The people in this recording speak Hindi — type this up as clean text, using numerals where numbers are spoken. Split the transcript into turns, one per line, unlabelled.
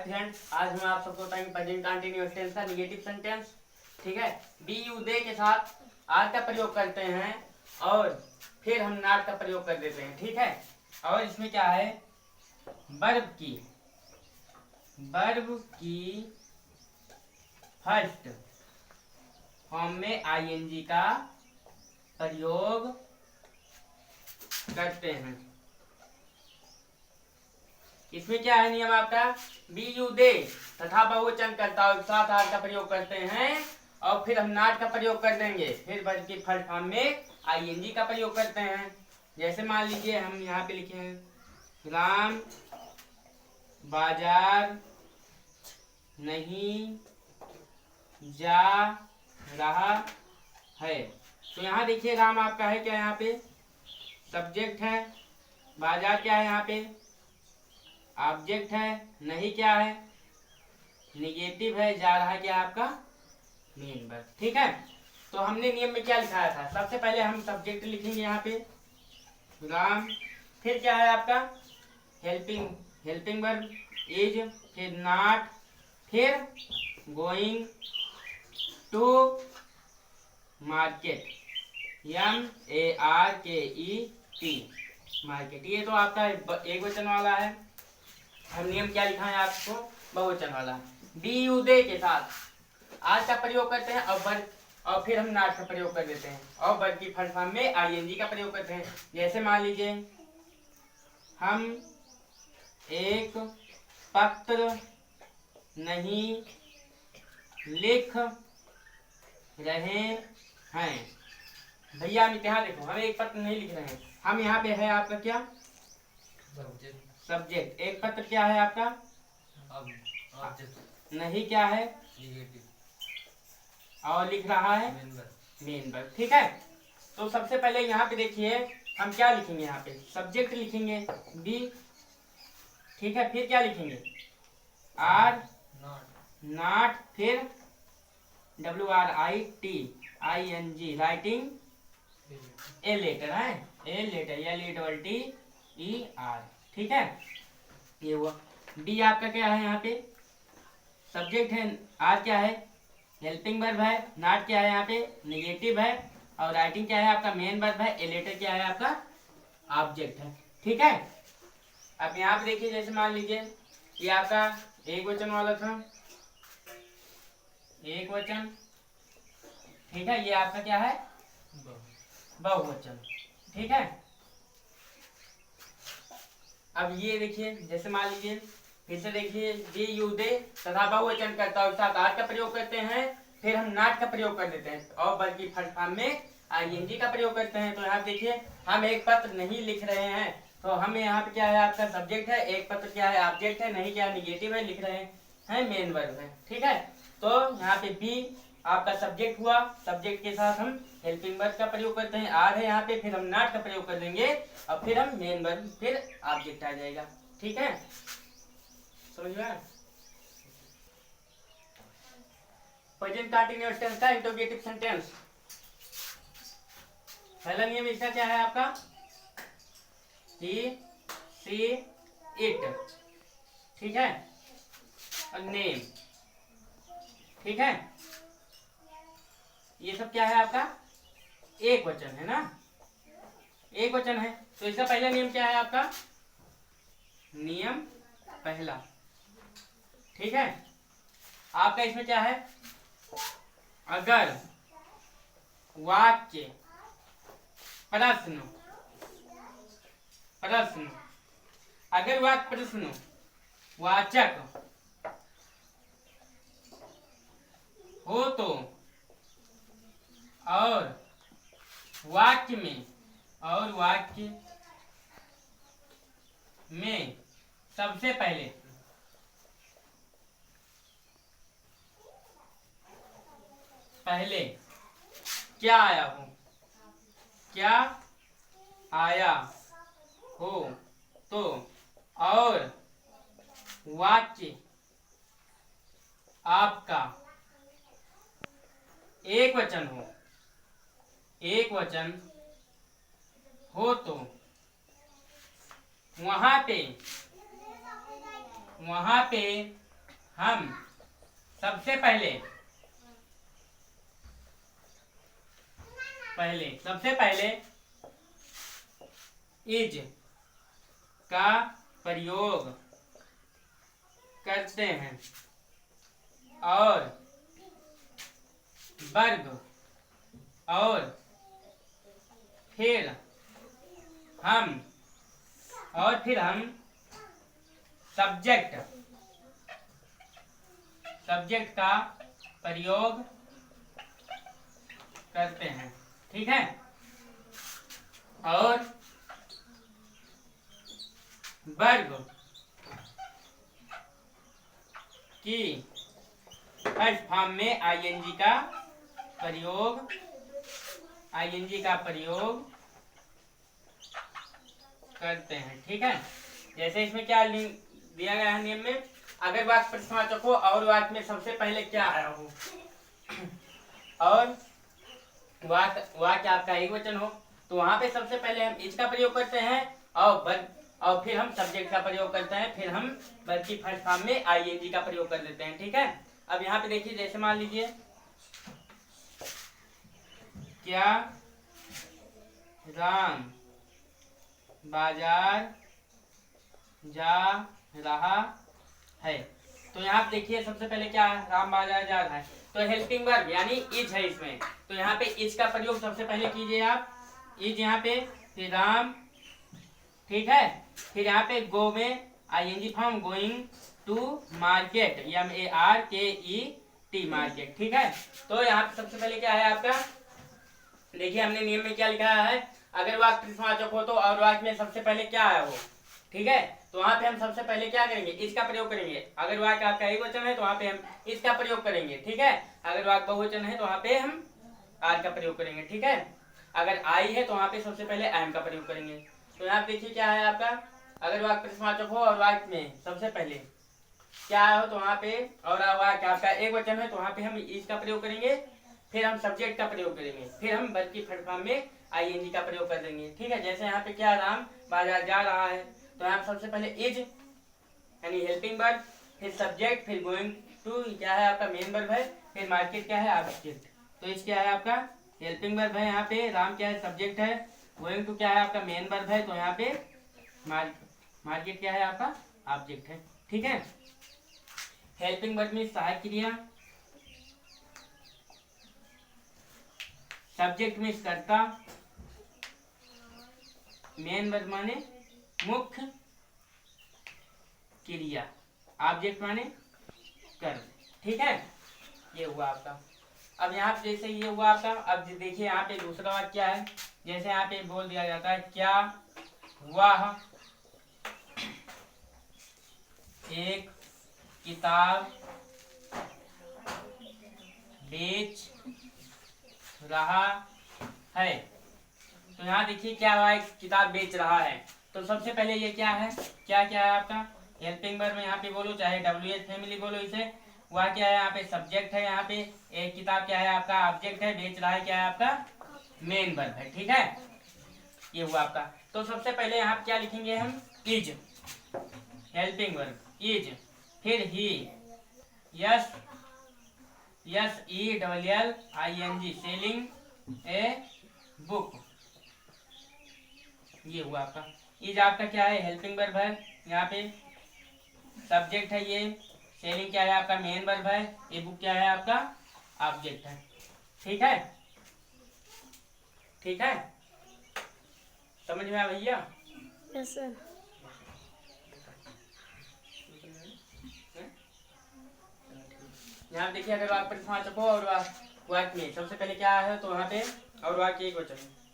फ्रेंड्स, आज मैं आप सबको बताएंगे प्रेजेंट कंटिन्यूअस टेंस का निगेटिव सेंटेंस। ठीक है, बी यू दे के साथ आर का प्रयोग करते हैं और फिर हम नॉट का प्रयोग कर देते हैं। ठीक है, और इसमें क्या है, वर्ब की फर्स्ट फॉर्म में आईएनजी का प्रयोग करते हैं। इसमें क्या है नियम आपका, बी यू दे तथा बहुवचन कर्ताओं के साथ आर का प्रयोग करते हैं और फिर हम नॉट का प्रयोग कर देंगे, फिर वर्ब की फर्स्ट फॉर्म में आईएनजी का प्रयोग करते हैं। जैसे मान लीजिए हम यहाँ पे लिखे हैं, राम बाजार नहीं जा रहा है। तो यहाँ देखिए, राम आपका है क्या, यहाँ पे सब्जेक्ट है, बाजार क्या है, यहाँ पे ऑब्जेक्ट है, नहीं क्या है, निगेटिव है, जा रहा है क्या आपका मेन वर्ब। ठीक है, तो हमने नियम में क्या लिखाया था, सबसे पहले हम सब्जेक्ट लिखेंगे यहाँ पे राम, फिर क्या है आपका हेल्पिंग वर्ब इज, फिर नॉट, फिर going to market, MARKET market. ये तो आपका एक वचन वाला है। हम नियम क्या लिखा है आपको, बहुवचन वाला। बी यू दे के साथ आज का प्रयोग करते हैं और फिर हम नॉट का प्रयोग कर देते हैं और वर्ब की फर्स्ट फॉर्म में आईएनजी का प्रयोग करते हैं। जैसे मान लीजिए, हम एक पत्र नहीं लिख रहे हैं। भैया हम यहाँ देखो, हम एक पत्र नहीं लिख रहे हैं, हम यहाँ पे है आपका क्या सब्जेक्ट, एक पत्र क्या है आपका नहीं क्या है और लिख रहा है मेन वर्ब। ठीक है, तो सबसे पहले यहाँ पे देखिए हम क्या लिखेंगे, यहाँ पे सब्जेक्ट लिखेंगे बी। ठीक है, फिर क्या लिखेंगे आर नॉट, फिर WRITING राइटिंग ए लेटर है, ए लेटर LETTER। ठीक है, ये हुआ। डी आपका क्या है, यहाँ पे सब्जेक्ट है, आर क्या है हेल्पिंग वर्ब है, नॉट क्या है यहाँ पे निगेटिव है, और राइटिंग क्या है आपका मेन वर्ब है, ए लेटर क्या है आपका ऑब्जेक्ट है। ठीक है, अब यहाँ पे देखिए, जैसे मान लीजिए ये आपका एक वचन वाला था, एक वचन। ठीक है, ये आपका क्या है बहुवचन। ठीक है, अब ये देखिए, जैसे मान लीजिए फिर से देखिए, बी यू दे तथा बहुवचन कर्ताओं के साथ आर का प्रयोग करते हैं, फिर हम नॉट का प्रयोग कर देते हैं और वर्ब की फर्स्ट फॉर्म में आईएनजी का प्रयोग करते हैं। तो यहाँ देखिए, हम एक पत्र नहीं लिख रहे हैं, तो हम यहाँ पे क्या है आपका सब्जेक्ट है, एक पत्र क्या है ऑब्जेक्ट है, नहीं क्या निगेटिव है, लिख रहे हैं मेन वर्ब है। ठीक है, तो यहाँ पे बी आपका सब्जेक्ट हुआ, सब्जेक्ट के साथ हम हेल्पिंग वर्ब का प्रयोग करते हैं, आर है यहाँ पे, फिर हम नॉट का प्रयोग कर देंगे और फिर हम मेन वर्ब, फिर ऑब्जेक्ट आ जाएगा। ठीक है, समझ में आया। प्रेजेंट कंटीन्यूअस टेंस का इंटरोगेटिव सेंटेंस। पहला नियम इसका क्या है आपका, ही सी इट। ठीक है, और नेम। ठीक है, ये सब क्या है आपका एक वचन है ना, एक वचन है। तो इसका पहला नियम क्या है आपका, नियम पहला। ठीक है, आपका इसमें क्या है, अगर वाक्य प्रश्न अगर वाक्य प्रश्न वाचक हो तो और वाक्य में सबसे पहले क्या आया हो तो, और वाक्य आपका एक वचन हो तो वहां पे हम सबसे पहले इज का प्रयोग करते हैं और वर्ग और फिर हम सब्जेक्ट का प्रयोग करते हैं। ठीक है, और वर्ग की फर्स्ट फॉर्म में आईएनजी का प्रयोग करते हैं। ठीक है, जैसे इसमें क्या दिया गया है नियम में, अगर वाक्य प्रश्नवाचक हो और वाक्य में सबसे पहले क्या आया हो और वाक्य आपका एक वचन हो, तो वहां पे सबसे पहले हम इज का प्रयोग करते हैं और फिर हम सब्जेक्ट का प्रयोग करते हैं, फिर हम वर्ब की फर्स्ट फॉर्म में आईएनजी का प्रयोग कर देते हैं। ठीक है, अब यहाँ पे देखिए, जैसे मान लीजिए क्या राम बाजार जा रहा है, तो यहाँ पे देखिए सबसे पहले क्या है, राम बाजार जा रहा है, तो हेल्पिंग वर्ब यानी इज है इसमें, तो यहाँ पे इज का प्रयोग सबसे पहले कीजिए आप, इज यहाँ पे, फिर राम, ठीक है, फिर यहाँ पे गो में ING form, going to market, MARKET market. ठीक है, तो यहाँ पे सबसे पहले क्या है आपका, देखिए हमने नियम में क्या लिखा है, अगर वाक्य प्रश्नवाचक हो तो और वाक्य में सबसे पहले क्या आया हो, ठीक है, तो वहां पे हम सबसे पहले क्या करेंगे, इसका प्रयोग करेंगे। अगर वाक्य आपका एक वचन है तो वहां पे हम इसका प्रयोग करेंगे। ठीक है, अगर वाक्य बहुवचन है तो वहां पे हम आर का प्रयोग करेंगे। ठीक है, अगर आई है तो वहां पे सबसे पहले एम का प्रयोग करेंगे। तो यहाँ देखिए क्या है आपका, अगर वाक्य प्रश्नवाचक हो और वाक्य में सबसे पहले क्या आया हो तो वहां पे, और वाक्य आपका एक वचन है तो वहां पे हम इसका प्रयोग करेंगे, फिर हम सब्जेक्ट का प्रयोग करेंगे, फिर हम वर्ब की फर्स्ट फॉर्म में आईएनजी का प्रयोग कर देंगे। ठीक है, जैसे यहाँ पे क्या, राम बाजार जा रहा है, तो यहाँ सबसे पहले इज यानी हेल्पिंग वर्ब, फिर सब्जेक्ट, फिर गोइंग टू क्या है आपका मेन वर्ब है, फिर मार्केट क्या है ऑब्जेक्ट। तो इस क्या है आपका हेल्पिंग वर्ब है, यहाँ पे राम क्या है सब्जेक्ट है, गोइंग टू क्या है आपका मेन वर्ब है, तो यहाँ पे मार्केट क्या है आपका ऑब्जेक्ट है। ठीक है, हेल्पिंग वर्ब में सहायक क्रिया, सब्जेक्ट में कर्ता, मेन वर्ब माने मुख्य क्रिया, ऑब्जेक्ट माने कर्म। ठीक है, ये हुआ आपका। अब यहाँ पे जैसे ये हुआ आपका, अब देखिए यहाँ पे दूसरा वाक्य क्या है, जैसे यहाँ पे बोल दिया जाता है क्या वह एक किताब बेच रहा है, तो यहाँ देखिए क्या हुआ, एक किताब बेच रहा है, तो सबसे पहले ये क्या है, क्या क्या है आपका हेल्पिंग वर्ब में, यहाँ पे बोलो चाहे WH फैमिली बोलो इसे, वह क्या है यहाँ पे सब्जेक्ट है, यहाँ पे एक किताब क्या है आपका ऑब्जेक्ट है, बेच रहा है क्या है आपका मेन वर्ब है। ठीक है, ये हुआ आपका। तो सबसे पहले यहाँ क्या लिखेंगे हम, इज हेल्पिंग वर्ब इज, फिर ही SELLING सेलिंग ए बुक, ये हुआ आपका। इज आपका क्या है हेल्पिंग वर्ब है, यहाँ पे सब्जेक्ट है, ये सेलिंग क्या है आपका मेन वर्ब है, ये बुक क्या है आपका ऑब्जेक्ट है। ठीक है, ठीक है, समझ में आया भैया?
Yes sir.
यहाँ देखिए अगर वाक्य प्रश्नवाचक हो और वाक्य में सबसे पहले क्या है तो वहाँ पे और वाक्य एक वचन है।